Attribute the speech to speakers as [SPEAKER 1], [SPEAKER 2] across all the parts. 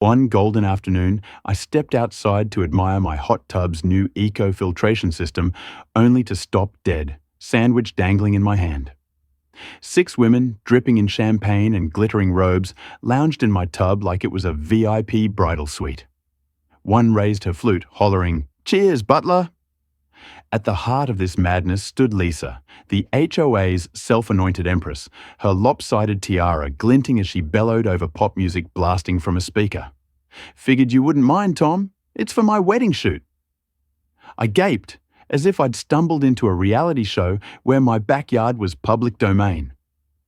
[SPEAKER 1] One golden afternoon, I stepped outside to admire my hot tub's new eco-filtration system, only to stop dead, sandwich dangling in my hand. 6 women, dripping in champagne and glittering robes, lounged in my tub like it was a VIP bridal suite. One raised her flute, hollering, "Cheers, butler!" At the heart of this madness stood Lisa, the HOA's self-anointed empress, her lopsided tiara glinting as she bellowed over pop music blasting from a speaker. "Figured you wouldn't mind, Tom. It's for my wedding shoot." I gaped, as if I'd stumbled into a reality show where my backyard was public domain.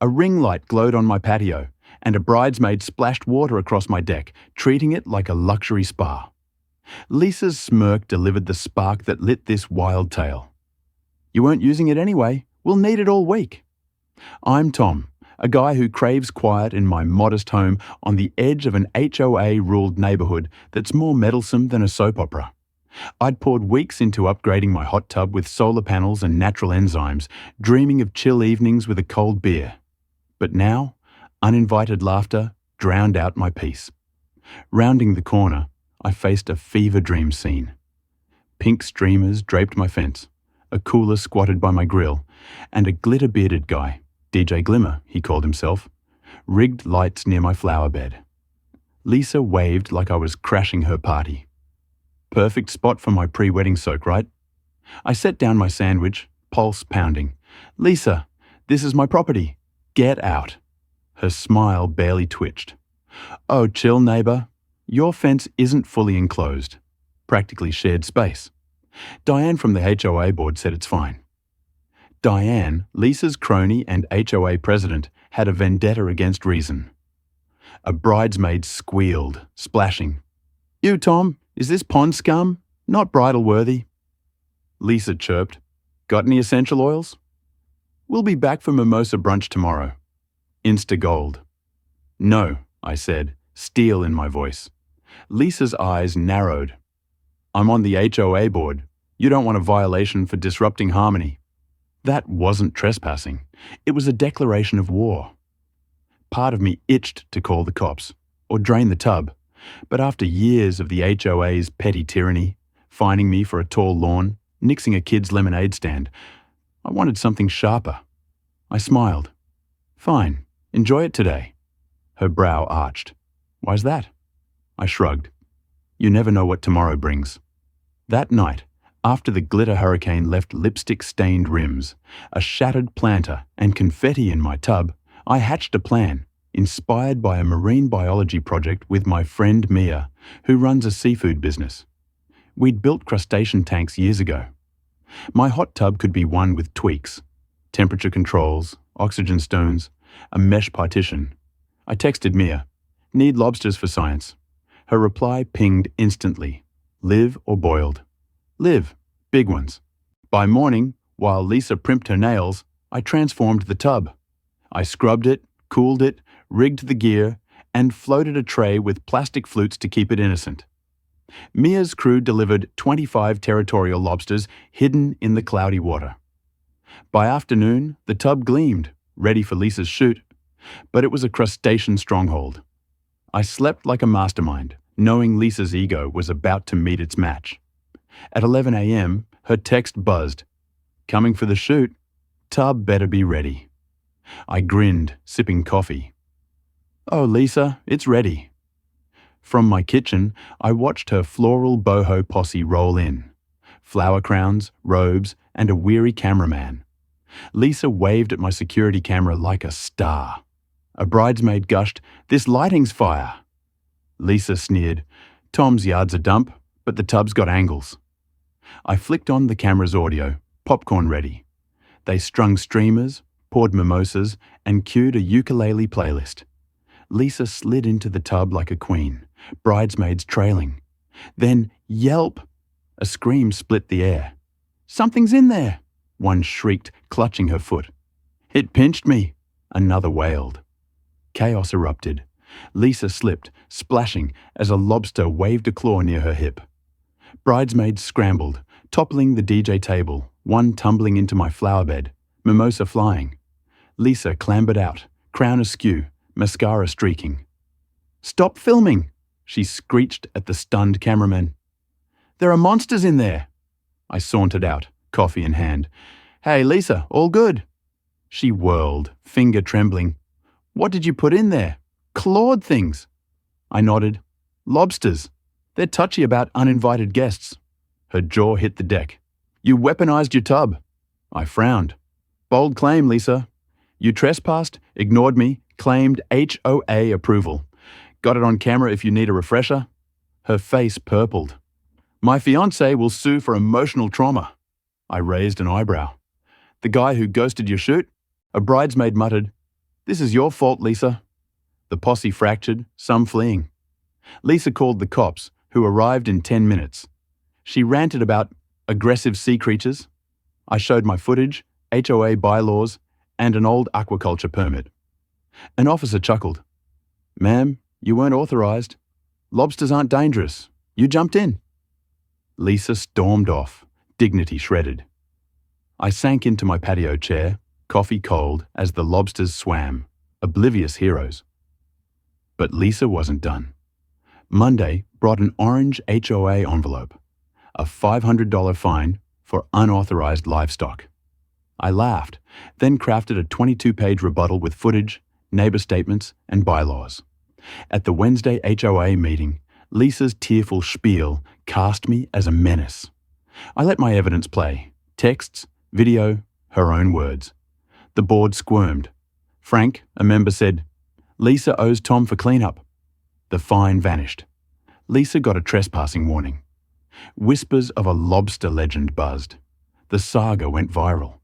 [SPEAKER 1] A ring light glowed on my patio, and a bridesmaid splashed water across my deck, treating it like a luxury spa. Lisa's smirk delivered the spark that lit this wild tale. "You weren't using it anyway. We'll need it all week." I'm Tom, a guy who craves quiet in my modest home on the edge of an HOA-ruled neighborhood that's more meddlesome than a soap opera. I'd poured weeks into upgrading my hot tub with solar panels and natural enzymes, dreaming of chill evenings with a cold beer. But now, uninvited laughter drowned out my peace. Rounding the corner, I faced a fever dream scene. Pink streamers draped my fence, a cooler squatted by my grill, and a glitter-bearded guy, DJ Glimmer, he called himself, rigged lights near my flower bed. Lisa waved like I was crashing her party. Perfect spot for my pre-wedding soak, right? I set down my sandwich, pulse pounding. "Lisa, this is my property. Get out." Her smile barely twitched. "Oh, chill, neighbor. Your fence isn't fully enclosed. Practically shared space. Diane from the HOA board said it's fine." Diane, Lisa's crony and HOA president, had a vendetta against reason. A bridesmaid squealed, splashing. "You, Tom, is this pond scum? Not bridal worthy." Lisa chirped, "Got any essential oils?" "We'll be back for mimosa brunch tomorrow." Insta gold. "No," I said, steel in my voice. Lisa's eyes narrowed. "I'm on the HOA board. You don't want a violation for disrupting harmony." That wasn't trespassing. It was a declaration of war. Part of me itched to call the cops, or drain the tub, but after years of the HOA's petty tyranny, fining me for a tall lawn, nixing a kid's lemonade stand, I wanted something sharper. I smiled. "Fine, enjoy it today." Her brow arched. "Why's that?" I shrugged. "You never know what tomorrow brings." That night, after the glitter hurricane left lipstick-stained rims, a shattered planter, and confetti in my tub, I hatched a plan, inspired by a marine biology project with my friend Mia, who runs a seafood business. We'd built crustacean tanks years ago. My hot tub could be one with tweaks, temperature controls, oxygen stones, a mesh partition. I texted Mia, "Need lobsters for science." Her reply pinged instantly, "Live or boiled?" "Live, big ones." By morning, while Lisa primped her nails, I transformed the tub. I scrubbed it, cooled it, rigged the gear, and floated a tray with plastic flutes to keep it innocent. Mia's crew delivered 25 territorial lobsters hidden in the cloudy water. By afternoon, the tub gleamed, ready for Lisa's shoot, but it was a crustacean stronghold. I slept like a mastermind, knowing Lisa's ego was about to meet its match. At 11 a.m., her text buzzed. "Coming for the shoot. Tub better be ready." I grinned, sipping coffee. "Oh, Lisa, it's ready." From my kitchen, I watched her floral boho posse roll in. Flower crowns, robes, and a weary cameraman. Lisa waved at my security camera like a star. A bridesmaid gushed, "This lighting's fire." Lisa sneered, "Tom's yard's a dump, but the tub's got angles." I flicked on the camera's audio, popcorn ready. They strung streamers, poured mimosas, and cued a ukulele playlist. Lisa slid into the tub like a queen, bridesmaids trailing. Then, yelp! A scream split the air. "Something's in there!" one shrieked, clutching her foot. "It pinched me!" another wailed. Chaos erupted. Lisa slipped, splashing, as a lobster waved a claw near her hip. Bridesmaids scrambled, toppling the DJ table, one tumbling into my flower bed, mimosa flying. Lisa clambered out, crown askew, mascara streaking. "Stop filming!" She screeched at the stunned cameramen. "There are monsters in there!" I sauntered out, coffee in hand. "Hey, Lisa, all good?" She whirled, finger trembling. "What did you put in there? Clawed things." I nodded. "Lobsters. They're touchy about uninvited guests." Her jaw hit the deck. "You weaponized your tub." I frowned. "Bold claim, Lisa. You trespassed, ignored me, claimed HOA approval. Got it on camera if you need a refresher?" Her face purpled. "My fiancé will sue for emotional trauma." I raised an eyebrow. "The guy who ghosted your shoot?" A bridesmaid muttered, "This is your fault, Lisa." The posse fractured, some fleeing. Lisa called the cops, who arrived in 10 minutes. She ranted about aggressive sea creatures. I showed my footage, HOA bylaws, and an old aquaculture permit. An officer chuckled. "Ma'am, you weren't authorized. Lobsters aren't dangerous. You jumped in." Lisa stormed off, dignity shredded. I sank into my patio chair, coffee cold, as the lobsters swam, oblivious heroes. But Lisa wasn't done. Monday brought an orange HOA envelope, a $500 fine for unauthorized livestock. I laughed, then crafted a 22-page rebuttal with footage, neighbor statements, and bylaws. At the Wednesday HOA meeting, Lisa's tearful spiel cast me as a menace. I let my evidence play, texts, video, her own words. The board squirmed. Frank, a member, said, "Lisa owes Tom for cleanup." The fine vanished. Lisa got a trespassing warning. Whispers of a lobster legend buzzed. The saga went viral.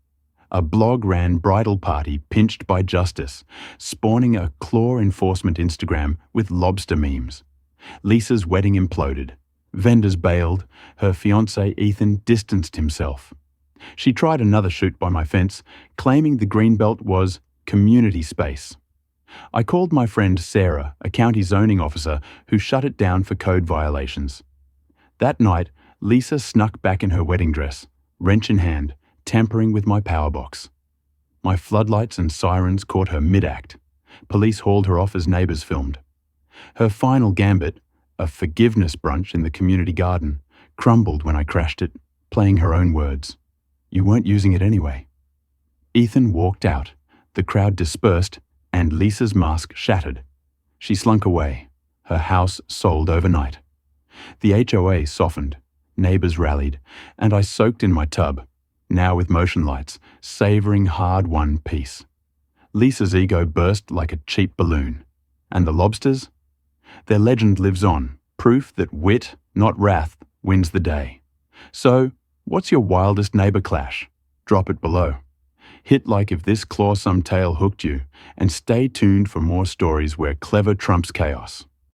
[SPEAKER 1] A blog ran bridal party pinched by justice, spawning a claw enforcement Instagram with lobster memes. Lisa's wedding imploded. Vendors bailed. Her fiancé Ethan distanced himself. She tried another shoot by my fence, claiming the greenbelt was community space. I called my friend Sarah, a county zoning officer, who shut it down for code violations. That night, Lisa snuck back in her wedding dress, wrench in hand, tampering with my power box. My floodlights and sirens caught her mid-act. Police hauled her off as neighbors filmed. Her final gambit, a forgiveness brunch in the community garden, crumbled when I crashed it, playing her own words. "You weren't using it anyway." Ethan walked out. The crowd dispersed, and Lisa's mask shattered. She slunk away. Her house sold overnight. The HOA softened. Neighbors rallied, and I soaked in my tub, now with motion lights, savoring hard-won peace. Lisa's ego burst like a cheap balloon. And the lobsters? Their legend lives on, proof that wit, not wrath, wins the day. So, what's your wildest neighbor clash? Drop it below. Hit like if this clawsome tale hooked you, and stay tuned for more stories where clever trumps chaos.